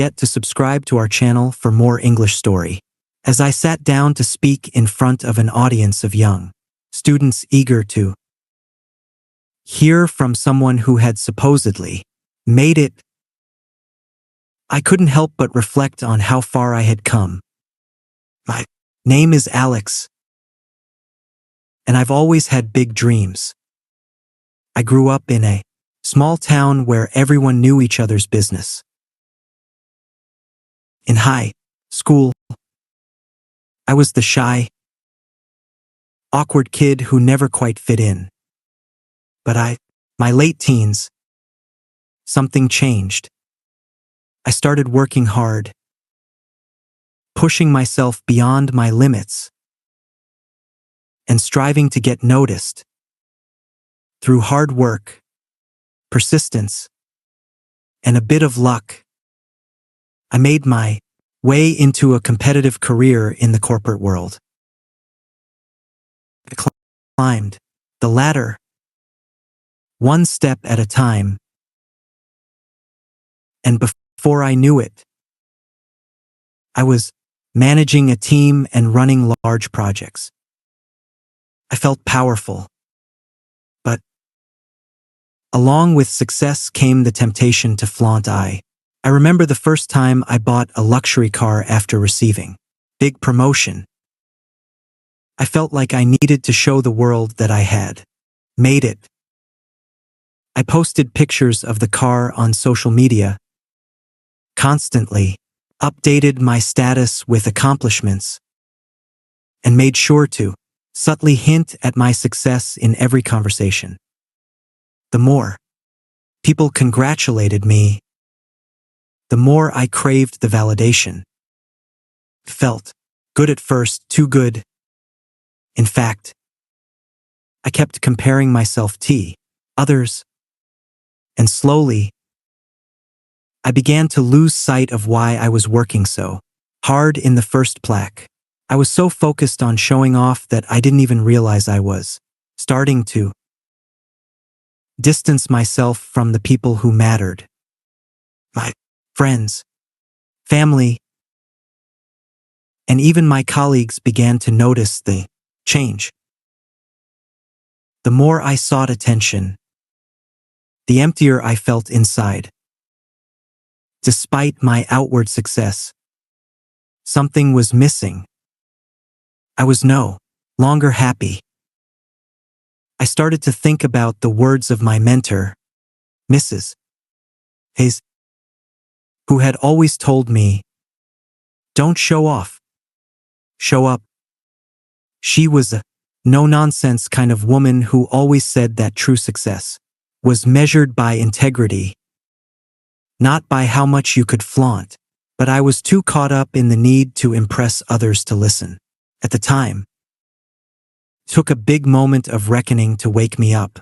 forget to subscribe to our channel for more English story. As I sat down to speak in front of an audience of young students eager to hear from someone who had supposedly made it, I couldn't help but reflect on how far I had come. My name is Alex, and I've always had big dreams. I grew up in a small town where everyone knew each other's business. In high school, I was the shy, awkward kid who never quite fit in. But my late teens, something changed. I started working hard, pushing myself beyond my limits, and striving to get noticed. Through hard work, persistence, and a bit of luck, I made my way into a competitive career in the corporate world. I climbed the ladder, one step at a time, and before I knew it, I was managing a team and running large projects. I felt powerful, but along with success came the temptation to flaunt. I remember the first time I bought a luxury car after receiving big promotion. I felt like I needed to show the world that I had made it. I posted pictures of the car on social media, constantly updated my status with accomplishments, and made sure to subtly hint at my success in every conversation. The more people congratulated me, the more I craved the validation. Felt good at first, too good. In fact, I kept comparing myself to others, and slowly, I began to lose sight of why I was working so hard in the first place. I was so focused on showing off that I didn't even realize I was starting to distance myself from the people who mattered. My friends, family, and even my colleagues began to notice the change. The more I sought attention, the emptier I felt inside. Despite my outward success, something was missing. I was no longer happy. I started to think about the words of my mentor, Mrs. Hayes, who had always told me, "Don't show off. Show up." She was a no-nonsense kind of woman who always said that true success was measured by integrity, not by how much you could flaunt. But I was too caught up in the need to impress others to listen. At the time, it took a big moment of reckoning to wake me up.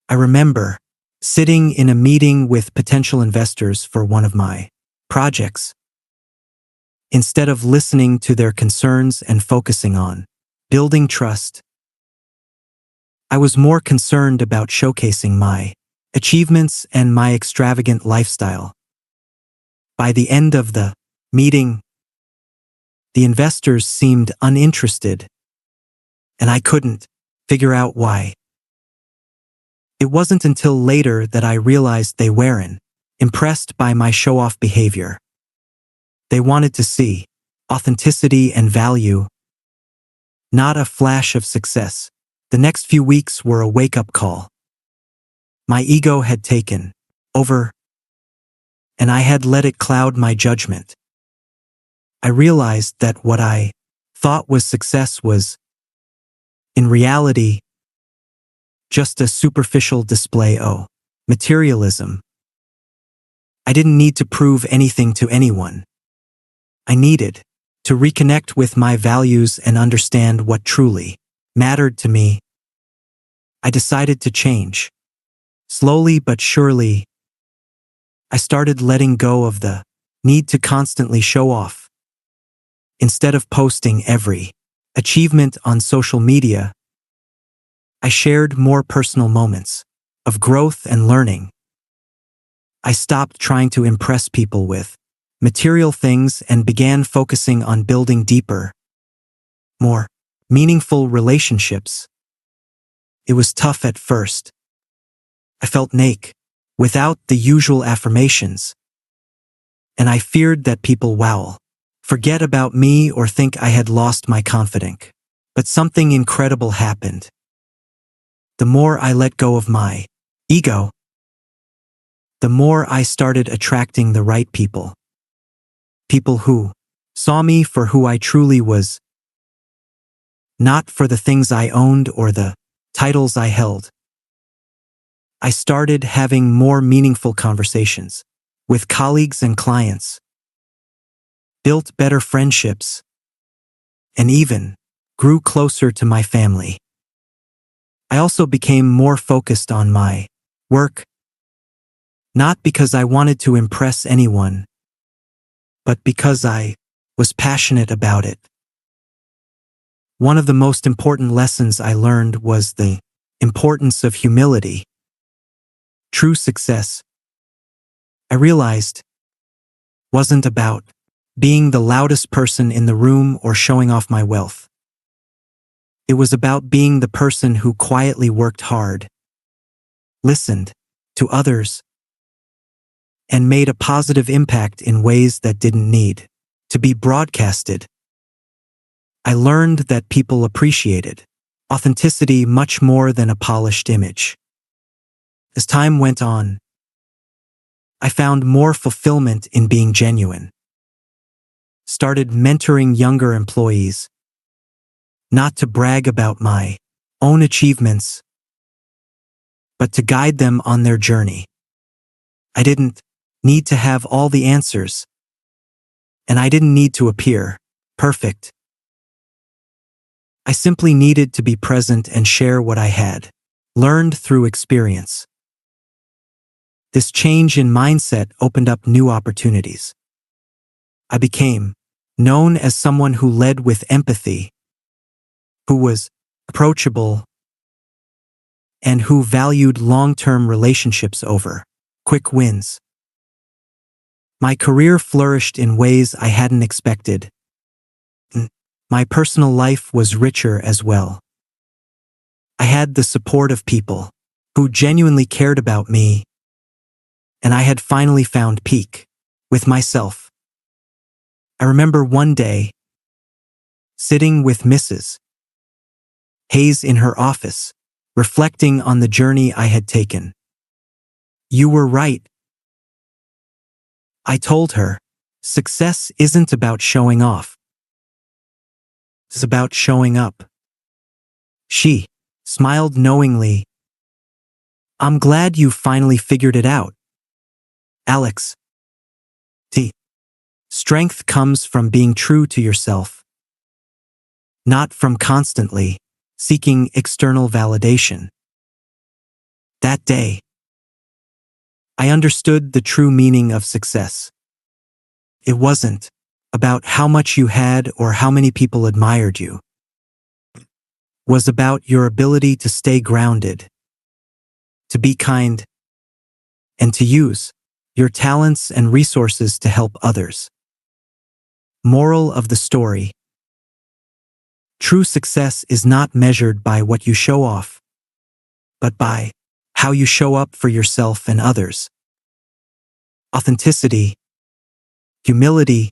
I remember sitting in a meeting with potential investors for one of my projects. Instead of listening to their concerns and focusing on building trust, I was more concerned about showcasing my achievements and my extravagant lifestyle. By the end of the meeting, the investors seemed uninterested, and I couldn't figure out why. It wasn't until later that I realized they weren't impressed by my show-off behavior. They wanted to see authenticity and value, not a flash of success. The next few weeks were a wake-up call. My ego had taken over, and I had let it cloud my judgment. I realized that what I thought was success was, in reality, just a superficial display of materialism. I didn't need to prove anything to anyone. I needed to reconnect with my values and understand what truly mattered to me. I decided to change. Slowly but surely, I started letting go of the need to constantly show off. Instead of posting every achievement on social media, I shared more personal moments of growth and learning. I stopped trying to impress people with material things and began focusing on building deeper, more meaningful relationships. It was tough at first. I felt naked, without the usual affirmations. And I feared that people forget about me or think I had lost my confidence. But something incredible happened. The more I let go of my ego, the more I started attracting the right people. People who saw me for who I truly was, not for the things I owned or the titles I held. I started having more meaningful conversations with colleagues and clients, built better friendships, and even grew closer to my family. I also became more focused on my work, not because I wanted to impress anyone, but because I was passionate about it. One of the most important lessons I learned was the importance of humility. True success, I realized, wasn't about being the loudest person in the room or showing off my wealth. It was about being the person who quietly worked hard, listened to others, and made a positive impact in ways that didn't need to be broadcasted. I learned that people appreciated authenticity much more than a polished image. As time went on, I found more fulfillment in being genuine. Started mentoring younger employees, not to brag about my own achievements, but to guide them on their journey. I didn't need to have all the answers, and I didn't need to appear perfect. I simply needed to be present and share what I had learned through experience. This change in mindset opened up new opportunities. I became known as someone who led with empathy, who was approachable, and who valued long-term relationships over quick wins. My career flourished in ways I hadn't expected. My personal life was richer as well. I had the support of people who genuinely cared about me, and I had finally found peace with myself. I remember one day, sitting with Mrs. Hayes in her office, reflecting on the journey I had taken. "You were right," I told her. "Success isn't about showing off. It's about showing up." She smiled knowingly. "I'm glad you finally figured it out, Alex. Strength comes from being true to yourself, not from constantly seeking external validation." That day, I understood the true meaning of success. It wasn't about how much you had or how many people admired you. It was about your ability to stay grounded, to be kind, and to use your talents and resources to help others. Moral of the story: true success is not measured by what you show off, but by how you show up for yourself and others. Authenticity, humility,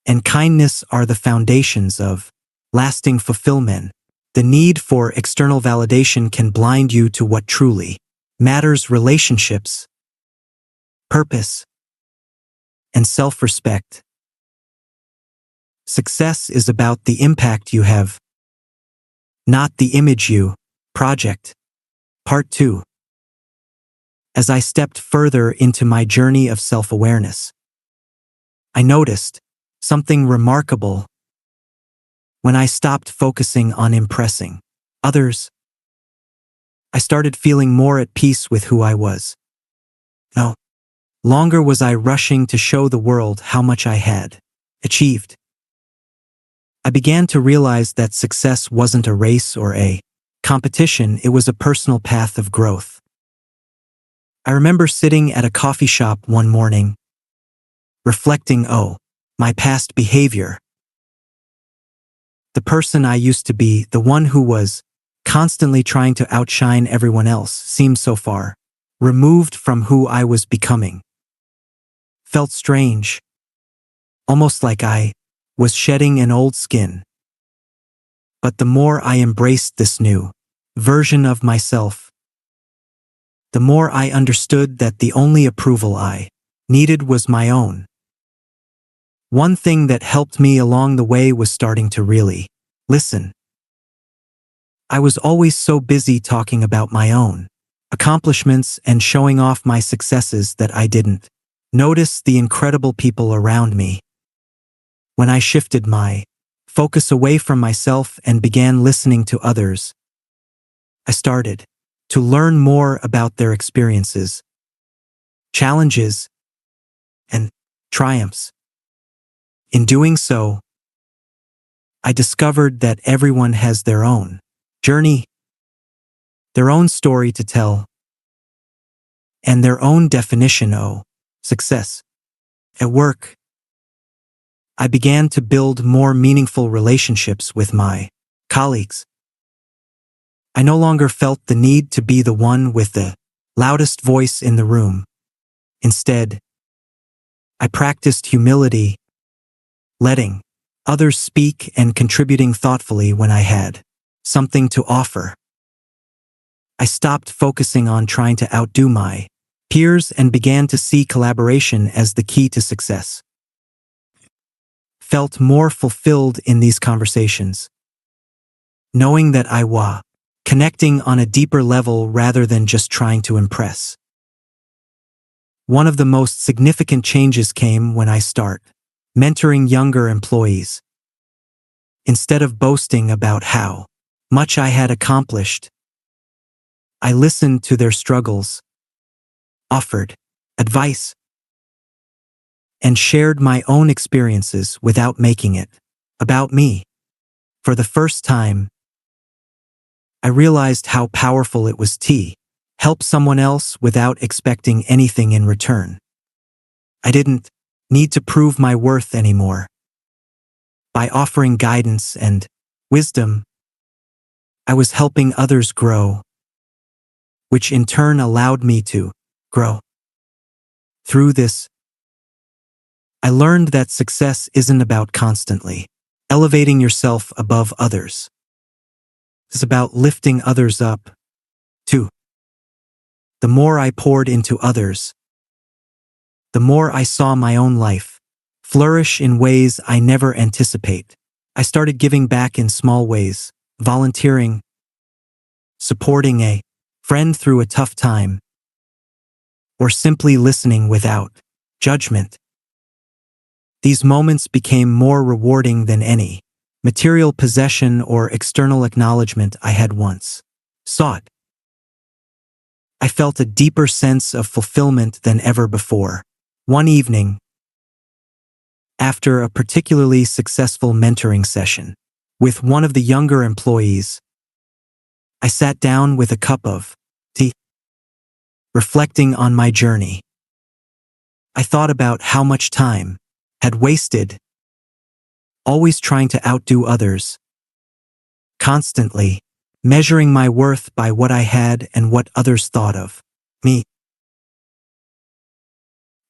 and kindness are the foundations of lasting fulfillment. The need for external validation can blind you to what truly matters: relationships, purpose, and self-respect. Success is about the impact you have, not the image you project. Part 2. As I stepped further into my journey of self-awareness, I noticed something remarkable. When I stopped focusing on impressing others, I started feeling more at peace with who I was. No longer was I rushing to show the world how much I had achieved. I began to realize that success wasn't a race or a competition, it was a personal path of growth. I remember sitting at a coffee shop one morning, reflecting, oh, my past behavior. The person I used to be, the one who was constantly trying to outshine everyone else, seemed so far removed from who I was becoming. Felt strange, almost like I was shedding an old skin. But the more I embraced this new version of myself, the more I understood that the only approval I needed was my own. One thing that helped me along the way was starting to really listen. I was always so busy talking about my own accomplishments and showing off my successes that I didn't notice the incredible people around me. When I shifted my focus away from myself and began listening to others, I started to learn more about their experiences, challenges, and triumphs. In doing so, I discovered that everyone has their own journey, their own story to tell, and their own definition of success. At work, I began to build more meaningful relationships with my colleagues. I no longer felt the need to be the one with the loudest voice in the room. Instead, I practiced humility, letting others speak and contributing thoughtfully when I had something to offer. I stopped focusing on trying to outdo my peers and began to see collaboration as the key to success. Felt more fulfilled in these conversations, knowing that I was connecting on a deeper level rather than just trying to impress. One of the most significant changes came when I started mentoring younger employees. Instead of boasting about how much I had accomplished, I listened to their struggles, offered advice, and shared my own experiences without making it about me. For the first time, I realized how powerful it was to help someone else without expecting anything in return. I didn't need to prove my worth anymore. By offering guidance and wisdom, I was helping others grow, which in turn allowed me to grow. Through this, I learned that success isn't about constantly elevating yourself above others. It's about lifting others up, too. The more I poured into others, the more I saw my own life flourish in ways I never anticipate. I started giving back in small ways, volunteering, supporting a friend through a tough time, or simply listening without judgment. These moments became more rewarding than any material possession or external acknowledgement I had once sought. I felt a deeper sense of fulfillment than ever before. One evening, after a particularly successful mentoring session with one of the younger employees, I sat down with a cup of tea, reflecting on my journey. I thought about how much time had wasted, always trying to outdo others, constantly measuring my worth by what I had and what others thought of me.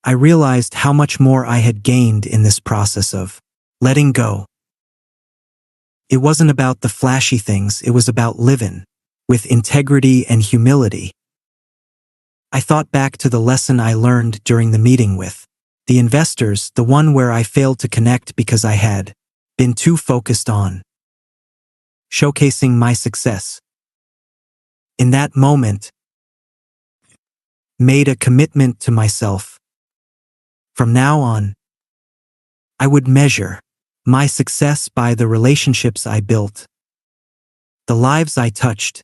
I realized how much more I had gained in this process of letting go. It wasn't about the flashy things, it was about living with integrity and humility. I thought back to the lesson I learned during the meeting with the investors, the one where I failed to connect because I had been too focused on showcasing my success. In that moment, made a commitment to myself. From now on, I would measure my success by the relationships I built, the lives I touched,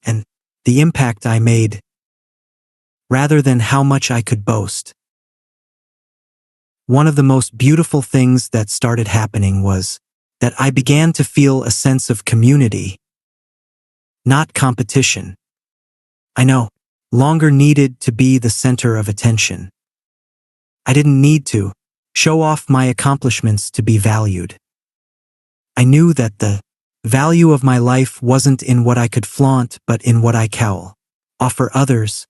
and the impact I made, rather than how much I could boast. One of the most beautiful things that started happening was that I began to feel a sense of community, not competition. I no longer needed to be the center of attention. I didn't need to show off my accomplishments to be valued. I knew that the value of my life wasn't in what I could flaunt, but in what I cowl, offer others,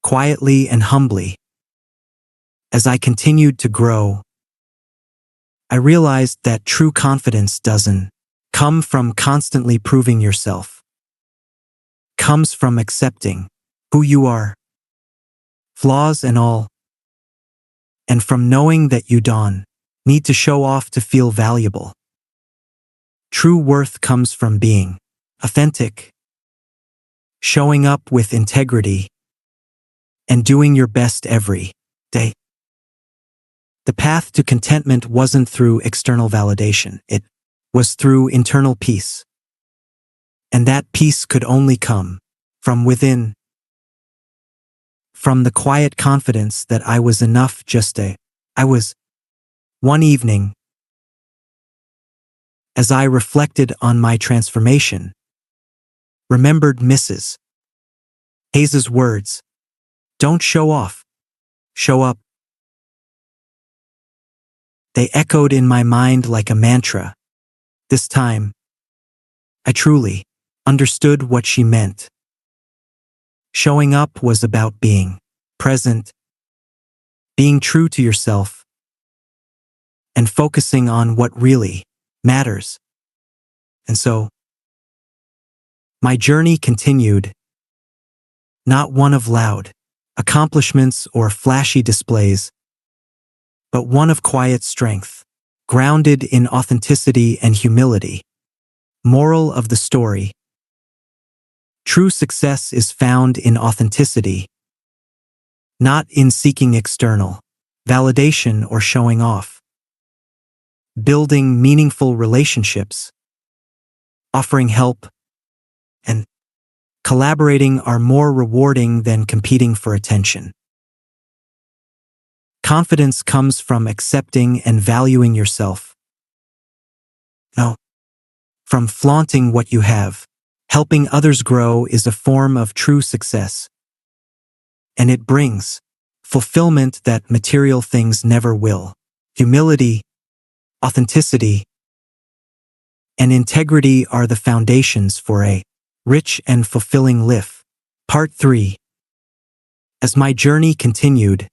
quietly and humbly. As I continued to grow, I realized that true confidence doesn't come from constantly proving yourself. It comes from accepting who you are, flaws and all, and from knowing that you don't need to show off to feel valuable. True worth comes from being authentic, showing up with integrity, and doing your best every day. The path to contentment wasn't through external validation, it was through internal peace. And that peace could only come from within, from the quiet confidence that I was enough I was. One evening, as I reflected on my transformation, remembered Mrs. Hayes's words, "Don't show off, show up." They echoed in my mind like a mantra. This time, I truly understood what she meant. Showing up was about being present, being true to yourself, and focusing on what really matters. And so, my journey continued, not one of loud accomplishments or flashy displays, but one of quiet strength, grounded in authenticity and humility. Moral of the story: true success is found in authenticity, not in seeking external validation or showing off. Building meaningful relationships, offering help, and collaborating are more rewarding than competing for attention. Confidence comes from accepting and valuing yourself. No, from flaunting what you have. Helping others grow is a form of true success, and it brings fulfillment that material things never will. Humility, authenticity, and integrity are the foundations for a rich and fulfilling life. Part 3. As my journey continued,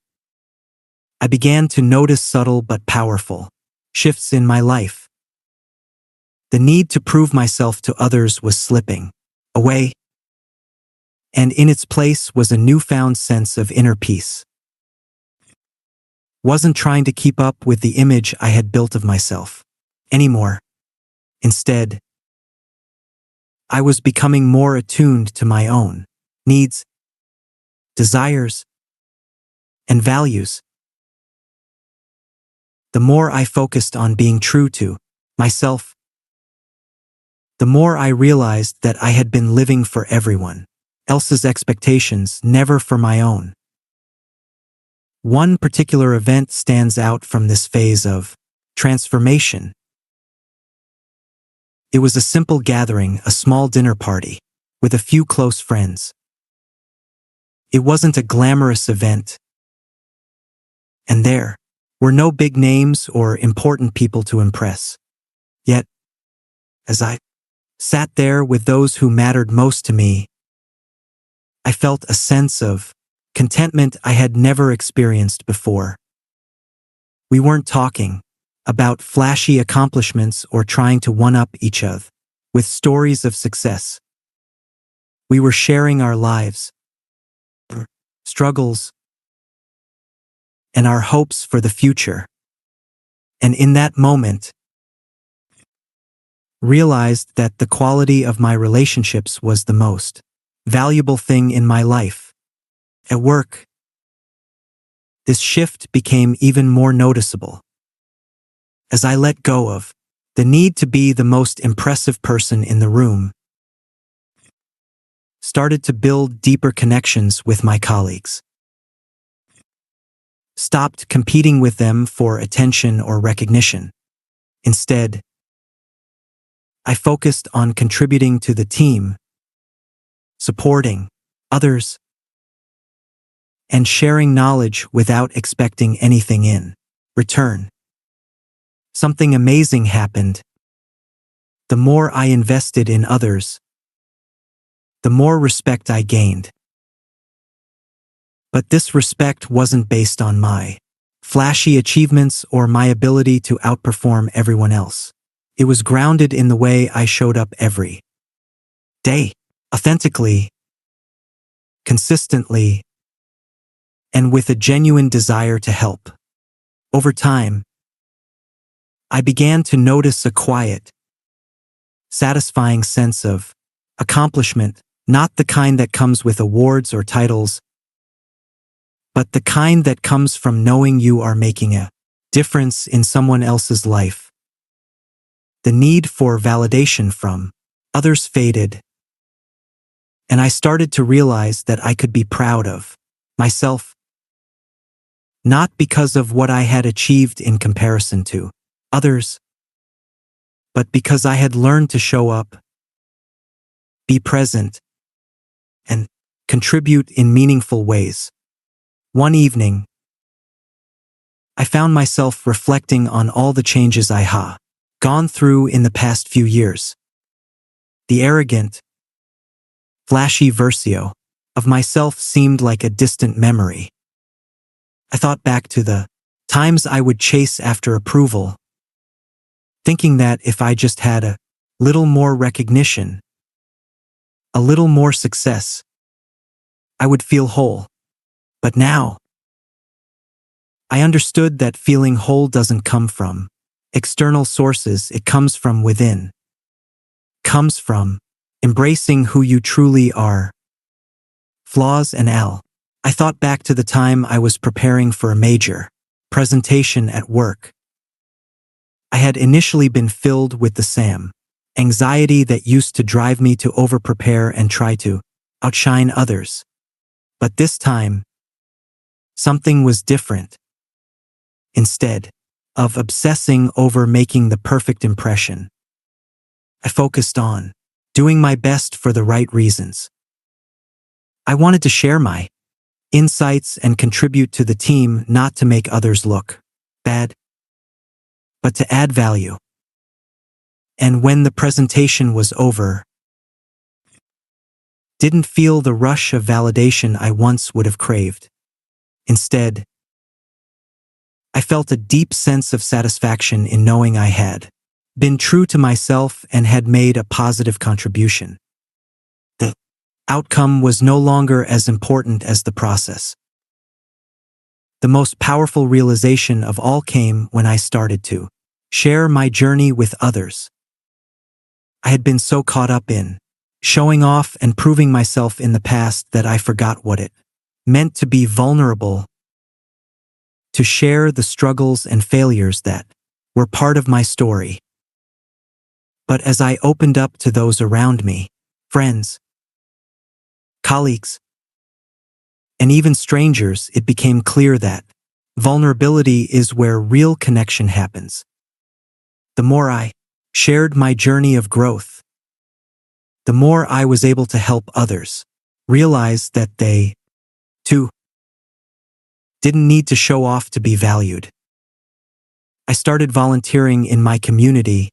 I began to notice subtle but powerful shifts in my life. The need to prove myself to others was slipping away, and in its place was a newfound sense of inner peace. Wasn't trying to keep up with the image I had built of myself anymore. Instead, I was becoming more attuned to my own needs, desires, and values. The more I focused on being true to myself, the more I realized that I had been living for everyone else's expectations, never for my own. One particular event stands out from this phase of transformation. It was a simple gathering, a small dinner party, with a few close friends. It wasn't a glamorous event, and there were no big names or important people to impress. Yet, as I sat there with those who mattered most to me, I felt a sense of contentment I had never experienced before. We weren't talking about flashy accomplishments or trying to one-up each other with stories of success. We were sharing our lives, our struggles, and our hopes for the future. And in that moment, realized that the quality of my relationships was the most valuable thing in my life. At work, this shift became even more noticeable as I let go of the need to be the most impressive person in the room, started to build deeper connections with my colleagues, stopped competing with them for attention or recognition. Instead, I focused on contributing to the team, supporting others, and sharing knowledge without expecting anything in return. Something amazing happened. The more I invested in others, the more respect I gained. But this respect wasn't based on my flashy achievements or my ability to outperform everyone else. It was grounded in the way I showed up every day, authentically, consistently, and with a genuine desire to help. Over time, I began to notice a quiet, satisfying sense of accomplishment, not the kind that comes with awards or titles, but the kind that comes from knowing you are making a difference in someone else's life. The need for validation from others faded, and I started to realize that I could be proud of myself, not because of what I had achieved in comparison to others, but because I had learned to show up, be present, and contribute in meaningful ways. One evening, I found myself reflecting on all the changes I had gone through in the past few years. The arrogant, flashy version of myself seemed like a distant memory. I thought back to the times I would chase after approval, thinking that if I just had a little more recognition, a little more success, I would feel whole. But now, I understood that feeling whole doesn't come from external sources, it comes from within. Comes from embracing who you truly are. Flaws and all. I thought back to the time I was preparing for a major presentation at work. I had initially been filled with the same anxiety that used to drive me to over-prepare and try to outshine others. But this time, something was different. Instead of obsessing over making the perfect impression, I focused on doing my best for the right reasons. I wanted to share my insights and contribute to the team, not to make others look bad, but to add value. And when the presentation was over, didn't feel the rush of validation I once would have craved. Instead, I felt a deep sense of satisfaction in knowing I had been true to myself and had made a positive contribution. The outcome was no longer as important as the process. The most powerful realization of all came when I started to share my journey with others. I had been so caught up in showing off and proving myself in the past that I forgot what it meant to be vulnerable, to share the struggles and failures that were part of my story. But as I opened up to those around me, friends, colleagues, and even strangers, it became clear that vulnerability is where real connection happens. The more I shared my journey of growth, the more I was able to help others realize that they, too, didn't need to show off to be valued. I started volunteering in my community,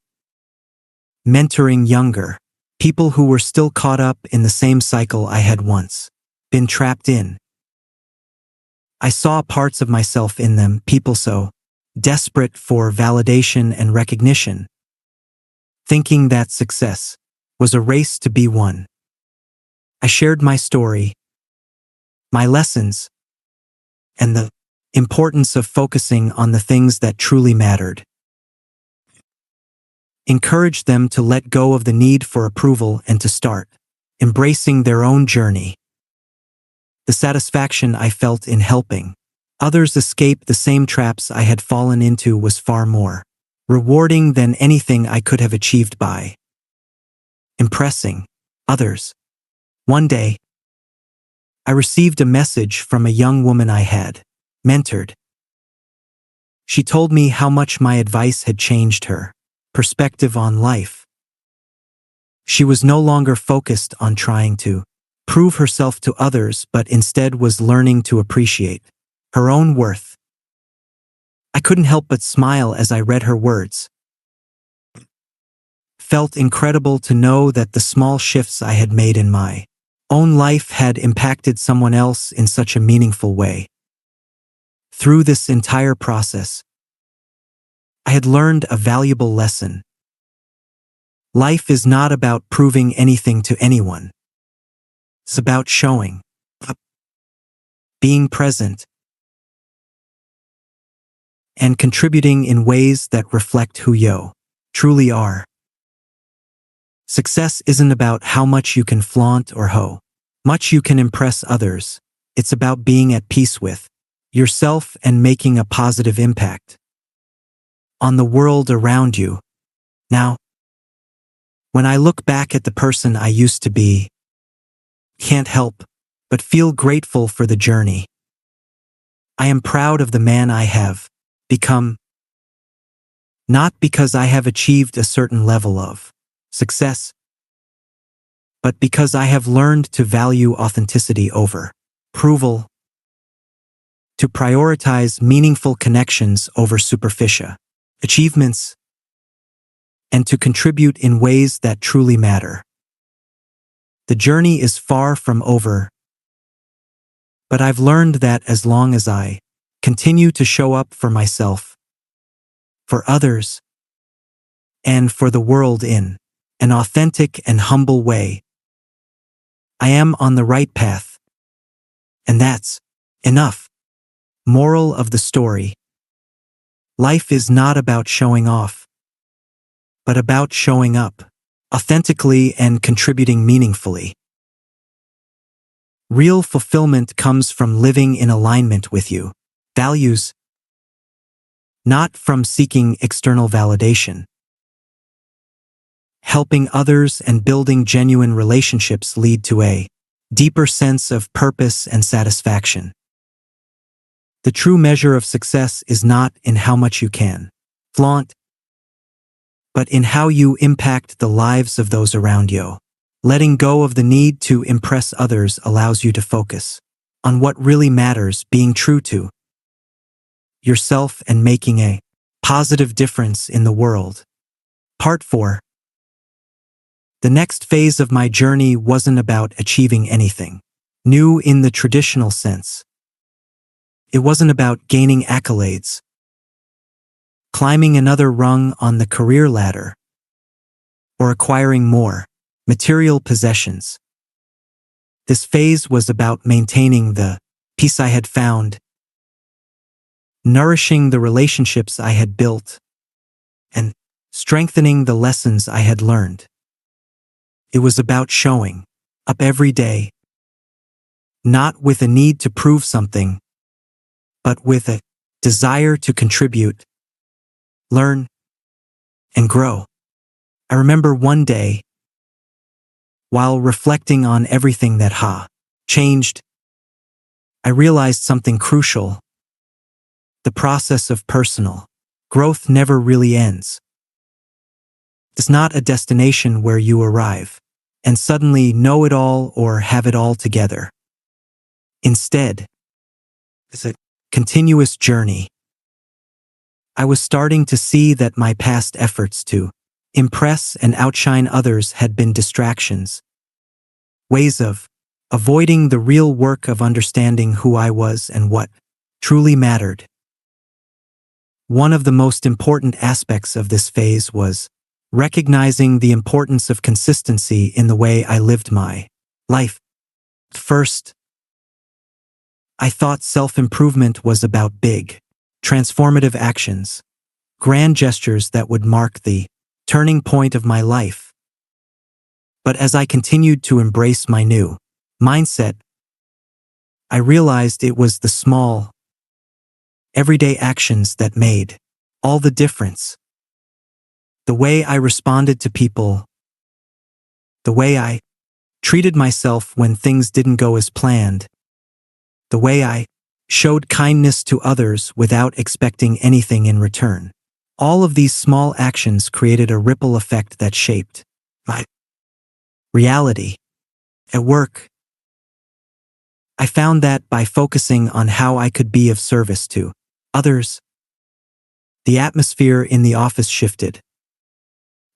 mentoring younger people who were still caught up in the same cycle I had once been trapped in. I saw parts of myself in them, people so desperate for validation and recognition, thinking that success was a race to be won. I shared my story, my lessons, and the importance of focusing on the things that truly mattered. Encouraged them to let go of the need for approval and to start embracing their own journey. The satisfaction I felt in helping others escape the same traps I had fallen into was far more rewarding than anything I could have achieved by impressing others. One day, I received a message from a young woman I had mentored. She told me how much my advice had changed her perspective on life. She was no longer focused on trying to prove herself to others but instead was learning to appreciate her own worth. I couldn't help but smile as I read her words. Felt incredible to know that the small shifts I had made in my own life had impacted someone else in such a meaningful way. Through this entire process, I had learned a valuable lesson. Life is not about proving anything to anyone. It's about showing up, being present, and contributing in ways that reflect who you truly are. Success isn't about how much you can flaunt or how much you can impress others. It's about being at peace with yourself and making a positive impact on the world around you. Now, when I look back at the person I used to be, can't help but feel grateful for the journey. I am proud of the man I have become, not because I have achieved a certain level of success, but because I have learned to value authenticity over approval, to prioritize meaningful connections over superficial achievements, and to contribute in ways that truly matter. The journey is far from over, but I've learned that as long as I continue to show up for myself, for others, and for the world in an authentic and humble way, I am on the right path. And that's enough. Moral of the story: life is not about showing off, but about showing up authentically and contributing meaningfully. Real fulfillment comes from living in alignment with your values, not from seeking external validation. Helping others and building genuine relationships lead to a deeper sense of purpose and satisfaction. The true measure of success is not in how much you can flaunt, but in how you impact the lives of those around you. Letting go of the need to impress others allows you to focus on what really matters, being true to yourself and making a positive difference in the world. Part 4. The next phase of my journey wasn't about achieving anything new in the traditional sense. It wasn't about gaining accolades, climbing another rung on the career ladder, or acquiring more material possessions. This phase was about maintaining the peace I had found, nourishing the relationships I had built, and strengthening the lessons I had learned. It was about showing up every day, not with a need to prove something, but with a desire to contribute, learn, and grow. I remember one day, while reflecting on everything that changed, I realized something crucial. The process of personal growth never really ends. It's not a destination where you arrive and suddenly know it all or have it all together. Instead, it's a continuous journey. I was starting to see that my past efforts to impress and outshine others had been distractions, ways of avoiding the real work of understanding who I was and what truly mattered. One of the most important aspects of this phase was recognizing the importance of consistency in the way I lived my life. First, I thought self-improvement was about big, transformative actions, grand gestures that would mark the turning point of my life. But as I continued to embrace my new mindset, I realized it was the small, everyday actions that made all the difference. The way I responded to people, the way I treated myself when things didn't go as planned, the way I showed kindness to others without expecting anything in return. All of these small actions created a ripple effect that shaped my reality. At work, I found that by focusing on how I could be of service to others, the atmosphere in the office shifted.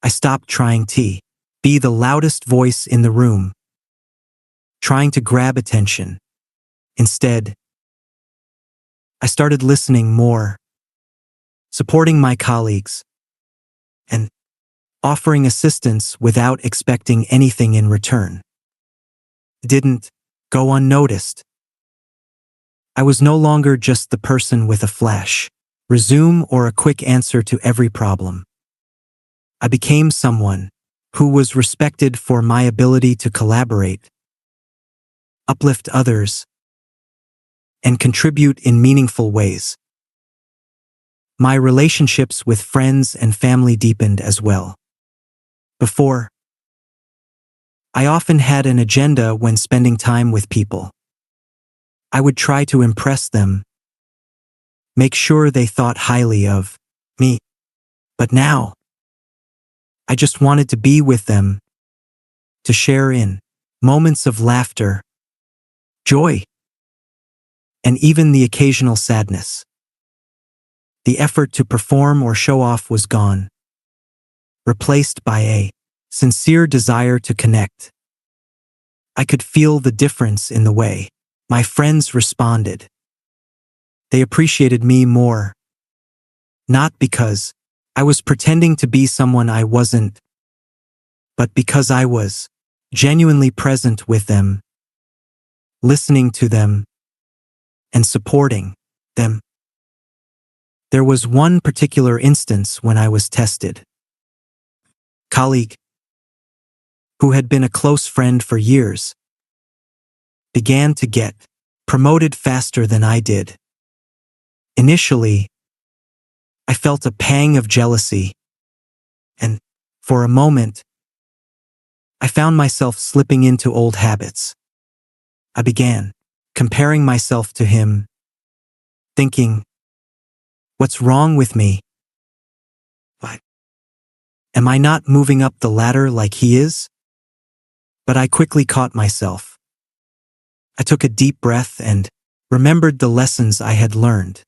I stopped trying to be the loudest voice in the room, trying to grab attention. Instead, I started listening more, supporting my colleagues, and offering assistance without expecting anything in return. It didn't go unnoticed. I was no longer just the person with a flash resume or a quick answer to every problem. I became someone who was respected for my ability to collaborate, uplift others, and contribute in meaningful ways. My relationships with friends and family deepened as well. Before, I often had an agenda when spending time with people. I would try to impress them, make sure they thought highly of me. But now, I just wanted to be with them, to share in moments of laughter, joy, and even the occasional sadness. The effort to perform or show off was gone, replaced by a sincere desire to connect. I could feel the difference in the way my friends responded. They appreciated me more, not because I was pretending to be someone I wasn't, but because I was genuinely present with them, listening to them, and supporting them. There was one particular instance when I was tested. A colleague, who had been a close friend for years, began to get promoted faster than I did. Initially, I felt a pang of jealousy, and for a moment, I found myself slipping into old habits. I began comparing myself to him, thinking, what's wrong with me? Why? Am I not moving up the ladder like he is? But I quickly caught myself. I took a deep breath and remembered the lessons I had learned.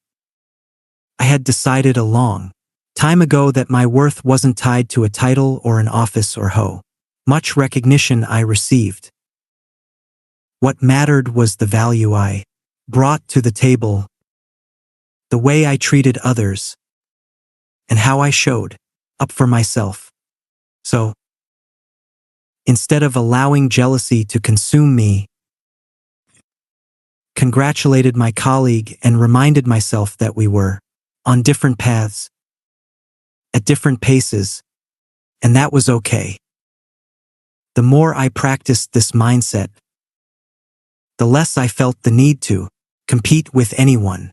I had decided a long time ago that my worth wasn't tied to a title or an office or much recognition I received. What mattered was the value I brought to the table, the way I treated others, and how I showed up for myself. So, instead of allowing jealousy to consume me, congratulated my colleague and reminded myself that we were on different paths, at different paces, and that was okay. The more I practiced this mindset, the less I felt the need to compete with anyone.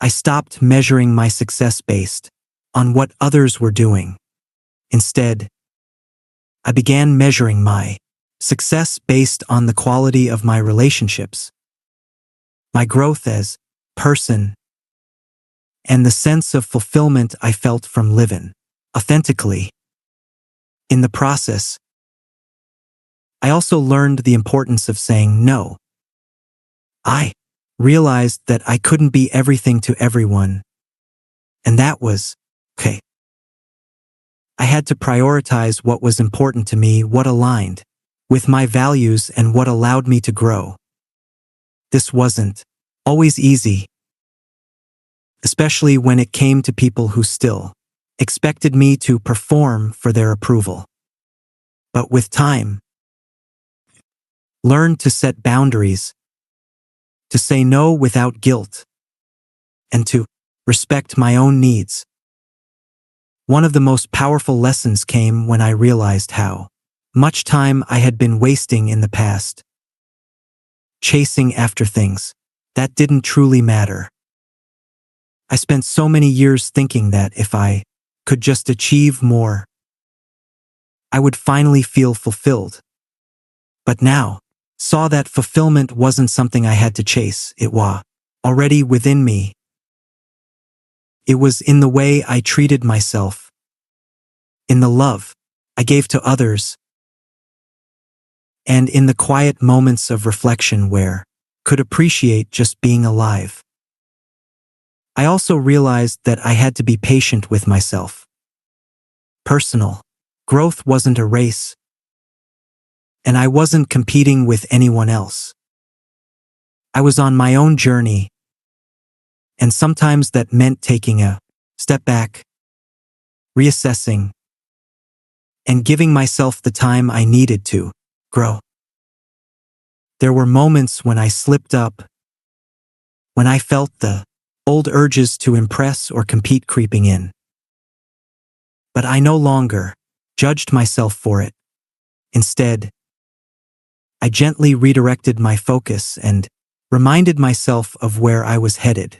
I stopped measuring my success based on what others were doing. Instead, I began measuring my success based on the quality of my relationships, my growth as a person, and the sense of fulfillment I felt from living authentically. In the process, I also learned the importance of saying no. I realized that I couldn't be everything to everyone, and that was okay. I had to prioritize what was important to me, what aligned with my values, and what allowed me to grow. This wasn't always easy, especially when it came to people who still expected me to perform for their approval. But with time, learned to set boundaries, to say no without guilt, and to respect my own needs. One of the most powerful lessons came when I realized how much time I had been wasting in the past, chasing after things that didn't truly matter. I spent so many years thinking that if I could just achieve more, I would finally feel fulfilled. But now, saw that fulfillment wasn't something I had to chase, it was already within me. It was in the way I treated myself, in the love I gave to others, and in the quiet moments of reflection where could appreciate just being alive. I also realized that I had to be patient with myself. Personal growth wasn't a race, and I wasn't competing with anyone else. I was on my own journey, and sometimes that meant taking a step back, reassessing, and giving myself the time I needed to grow. There were moments when I slipped up, when I felt the old urges to impress or compete creeping in. But I no longer judged myself for it. Instead, I gently redirected my focus and reminded myself of where I was headed.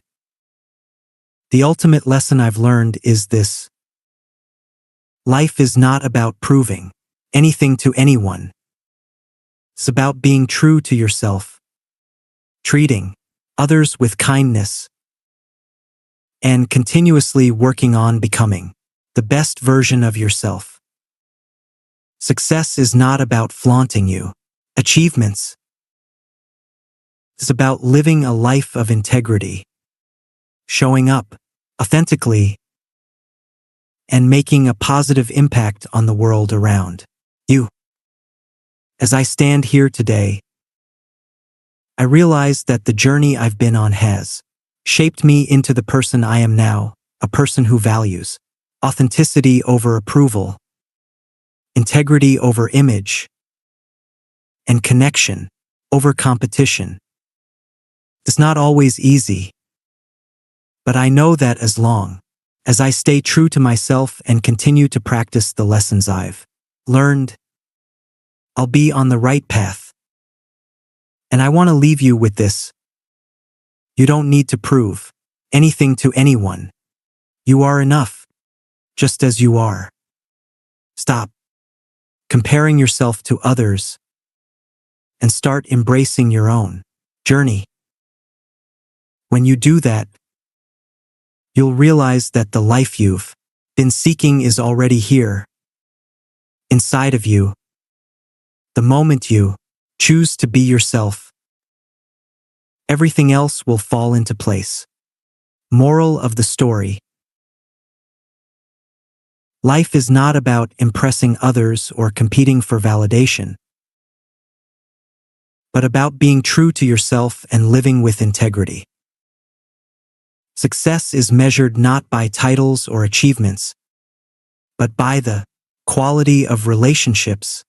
The ultimate lesson I've learned is this: life is not about proving anything to anyone. It's about being true to yourself, treating others with kindness, and continuously working on becoming the best version of yourself. Success is not about flaunting your achievements. It's about living a life of integrity, showing up authentically, and making a positive impact on the world around you. As I stand here today, I realize that the journey I've been on has shaped me into the person I am now, a person who values authenticity over approval, integrity over image, and connection over competition. It's not always easy, but I know that as long as I stay true to myself and continue to practice the lessons I've learned, I'll be on the right path. And I want to leave you with this: you don't need to prove anything to anyone. You are enough, just as you are. Stop comparing yourself to others and start embracing your own journey. When you do that, you'll realize that the life you've been seeking is already here, inside of you. The moment you choose to be yourself, everything else will fall into place. Moral of the story: life is not about impressing others or competing for validation, but about being true to yourself and living with integrity. Success is measured not by titles or achievements, but by the quality of relationships,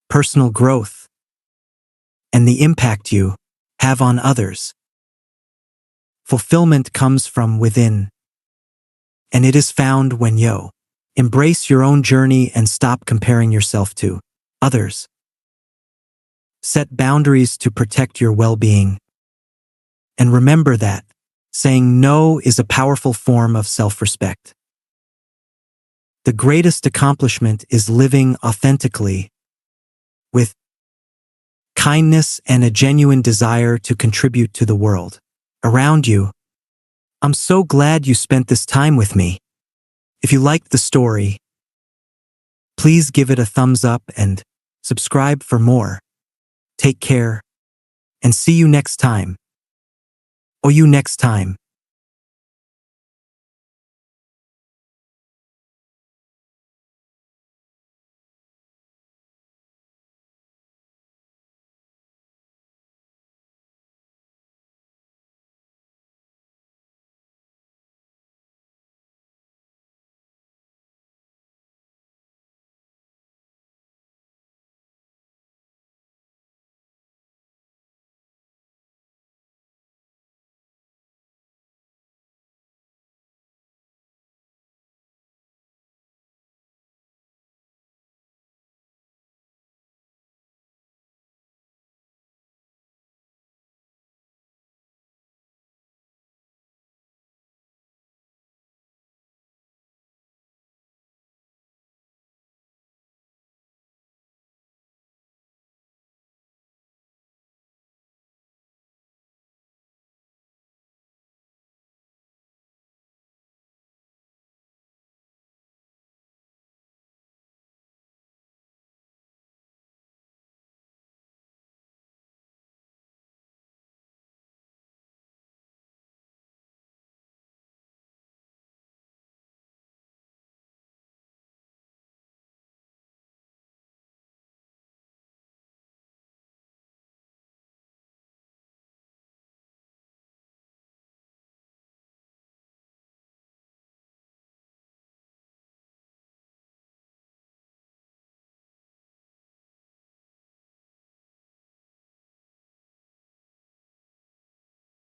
personal growth, and the impact you have on others. Fulfillment comes from within, and it is found when you embrace your own journey and stop comparing yourself to others. Set boundaries to protect your well-being, and remember that saying no is a powerful form of self-respect. The greatest accomplishment is living authentically, with kindness and a genuine desire to contribute to the world around you. I'm so glad you spent this time with me. If you liked the story, please give it a thumbs up and subscribe for more. Take care, and see you next time.